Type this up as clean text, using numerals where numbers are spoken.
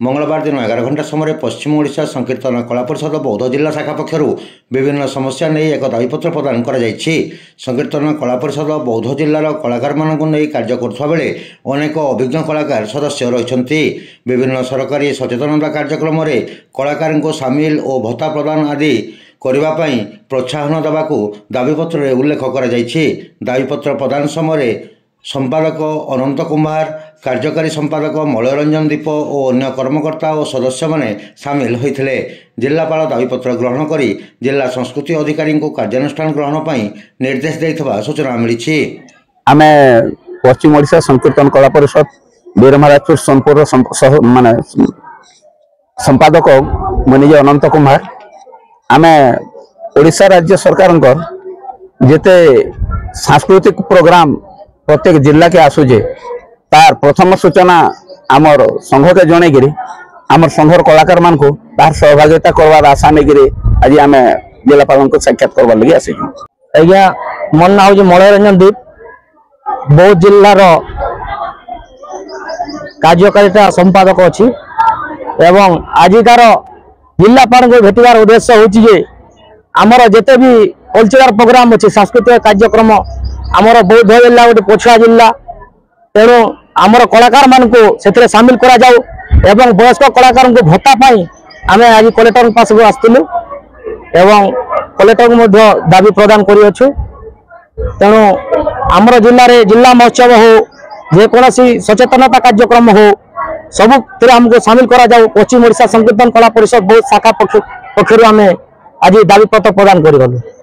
मंगलवार दिन 11 घंटा समय पश्चिम ओडिशा संकीर्तन कला परिषद बौद्ध जिला शाखा पक्षर विभिन्न समस्या नहीं एक दाबीपत्र प्रदान कर संकीर्तन कला परिषद बौद्ध जिलार कलाकार मानक नहीं कार्य करुवा बेले अनेक अभिज्ञ कलाकार सदस्य रही विभिन्न सरकारी सचेतनता कार्यक्रम कलाकार को सामिल और भत्ता प्रदान आदि करने प्रोत्साहन देवाक दाबीपत्र उल्लेख कर दाबीपत्र प्रदान समय संपादक अनंत कुमार, कार्यकारी संपादक मलयरंजन दीप और अन्य कर्मकर्ता और सदस्य माने सामिल होते। जिलापाल दाबीपत्र ग्रहण कर जिला संस्कृति अधिकारी को कार्यानुष्ठान ग्रहण पर निर्देश देता सूचना मिली। आम पश्चिम ओडिशा संकीर्तन कला परिषद वीरमहाराजपुर सोनपुर माने संपादक मुनिज अनंत कुमार आम ओडिशा राज्य सरकार जेते सांस्कृतिक प्रोग्राम प्रत्येक जिला के आसूचे तार प्रथम सूचना आमर संघ के जनईकि आमर संघर कलाकार मान को तार सहभागिता करवार आशा नहीं आज आम जिलापाल को साक्षात करवार लगे आस। आज्ञा मोर ना हूँ मलयरंजन दीप, बौद्ध जिलार कार्यकारिता संपादक अच्छी एवं आजिकार जिलापाल को भेटार उद्देश्य हूँ आमर जिते भी कल्चरल प्रोग्राम अच्छे सांस्कृतिक कार्यक्रम आमर बौद्ध जिला गोटे पछुआ जिला तेणु आमर कलाकार मान को से सामिल करा जाऊ एवं वयस्क कलाकार को भत्ता पाई आम आज कलेक्टर पास को आसलु एवं कलेक्टर को दाबी प्रदान करूँ। तेणु आमर जिले में जिला महोत्सव हो जेकोसी सचेतनता कार्यक्रम हो सबुत आमको सामिल करा जाऊ पश्चिम ओडिशा संकीर्तन कला परिषद बहुत शाखा पक्षर आम आज दाबी पत्र प्रदान कर।